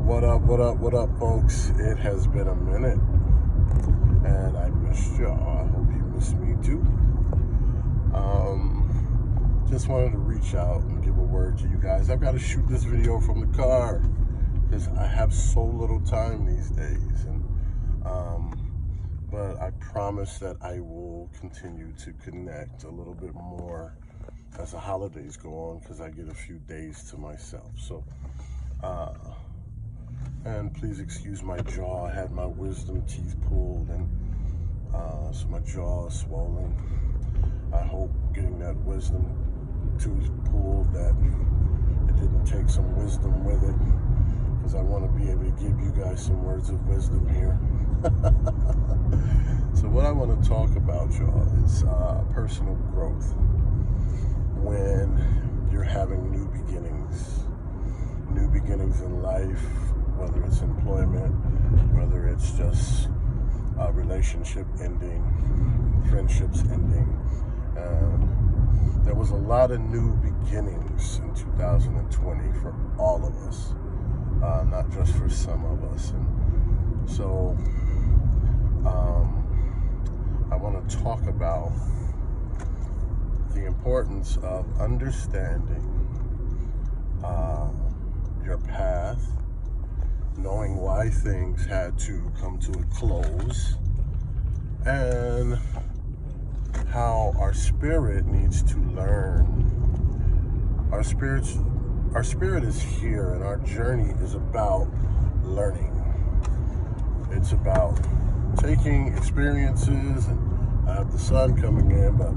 What up, folks? It has been a minute, and I missed y'all. I hope you missed me too. Just wanted to reach out and give a word to you guys. I've got to shoot this video from the car because I have so little time these days, but I promise that I will continue to connect a little bit more as the holidays go on, because I get a few days to myself. So, and please excuse my jaw. I had my wisdom teeth pulled, and so my jaw is swollen. I hope getting that wisdom tooth pulled, that it didn't take some wisdom with it, because I want to be able to give you guys some words of wisdom here. So what I want to talk about, y'all, is personal growth. When you're having new beginnings in life, whether it's employment, whether it's just a relationship ending, friendships ending. There was a lot of new beginnings in 2020 for all of us, not just for some of us. And so I want to talk about the importance of understanding your path, knowing why things had to come to a close, and how our spirit needs to learn. Our spirit is here, and our journey is about learning. It's about taking experiences, and I have the sun coming in, but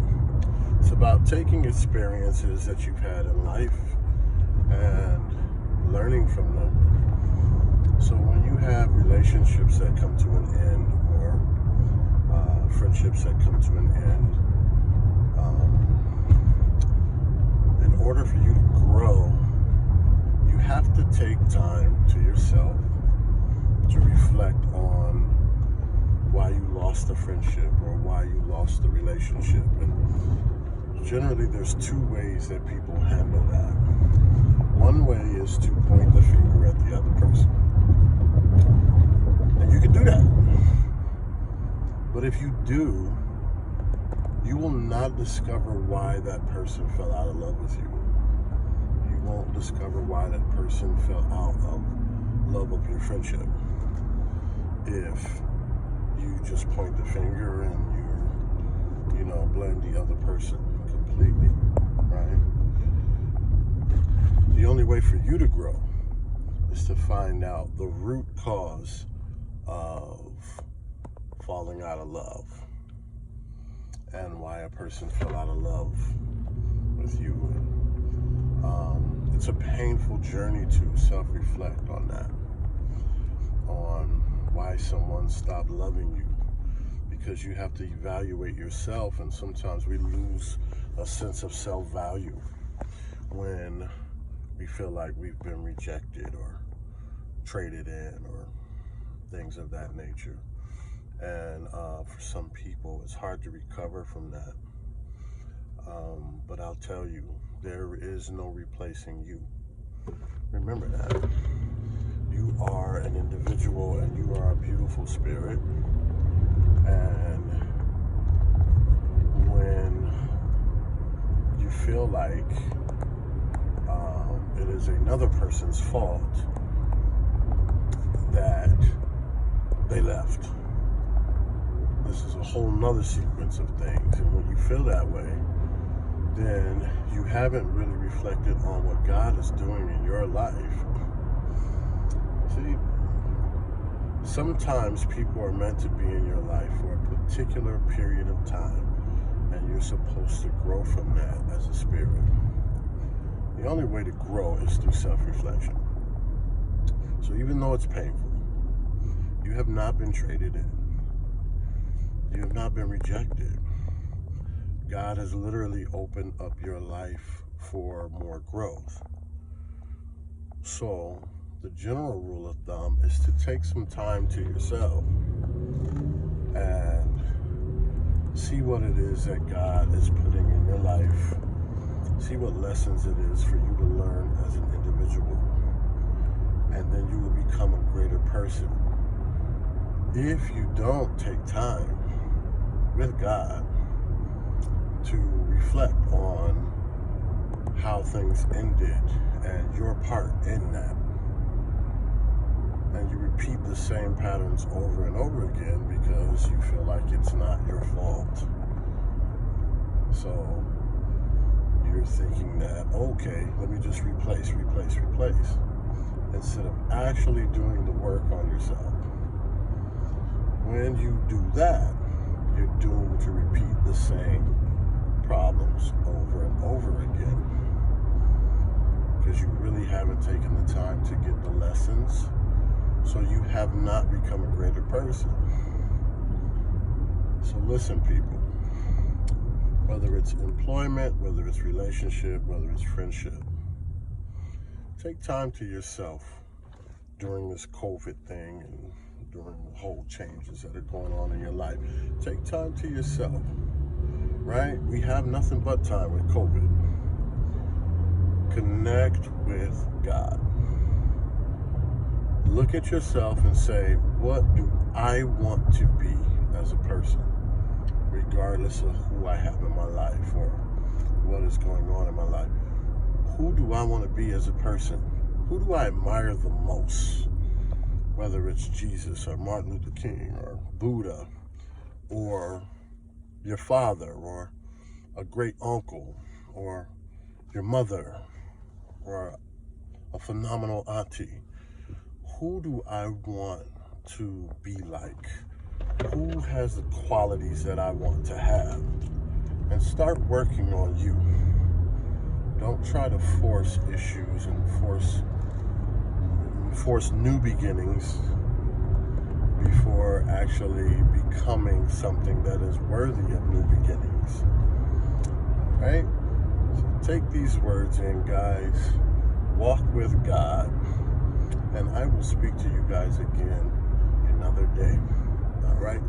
it's about taking experiences that you've had in life and learning from them. So when you have relationships that come to an end, or friendships that come to an end, in order for you to grow, you have to take time to yourself to reflect on why you lost the friendship or why you lost the relationship. And generally, there's two ways that people handle that. One way is to point the finger at the other person. And you can do that. But if you do, you will not discover why that person fell out of love with you. You won't discover why that person fell out of love of your friendship if you just point the finger and blame the other person completely, right? The only way for you to grow is to find out the root cause of falling out of love and why a person fell out of love with you. It's a painful journey to self-reflect on that, on why someone stopped loving you, because you have to evaluate yourself, and sometimes we lose a sense of self-value when we feel like we've been rejected or traded in or things of that nature. And for some people, it's hard to recover from that. But I'll tell you, there is no replacing you. Remember that. You are an individual, and you are a beautiful spirit. And when you feel like it is another person's fault that they left, this is a whole nother sequence of things. And when you feel that way, then you haven't really reflected on what God is doing in your life. See, sometimes people are meant to be in your life for a particular period of time, and you're supposed to grow from that as a spirit. The only way to grow is through self-reflection. So even though it's painful, you have not been traded in. You have not been rejected. God has literally opened up your life for more growth. So the general rule of thumb is to take some time to yourself and see what it is that God is putting in your life. See what lessons it is for you to learn as an individual. And and then you will become a greater person. If you don't take time with God to reflect on how things ended and your part in that, and you repeat the same patterns over and over again because you feel like it's not your fault. So you're thinking that, okay, let me just replace, instead of actually doing the work on yourself. When you do that, you're doomed to repeat the same problems over and over again, because you really haven't taken the time to get the lessons, so you have not become a greater person. So listen, people, whether it's employment, whether it's relationship, whether it's friendship, take time to yourself during this COVID thing and during the whole changes that are going on in your life. Take time to yourself, right? We have nothing but time with COVID. Connect with God. Look at yourself and say, what do I want to be as a person, regardless of who I have in my life or what is going on in my life? Who do I want to be as a person? Who do I admire the most? Whether it's Jesus or Martin Luther King or Buddha or your father or a great uncle or your mother or a phenomenal auntie. Who do I want to be like? Who has the qualities that I want to have? And start working on you. Don't try to force issues and force new beginnings before actually becoming something that is worthy of new beginnings. Right? So take these words in, guys. Walk with God. And I will speak to you guys again another day. All right?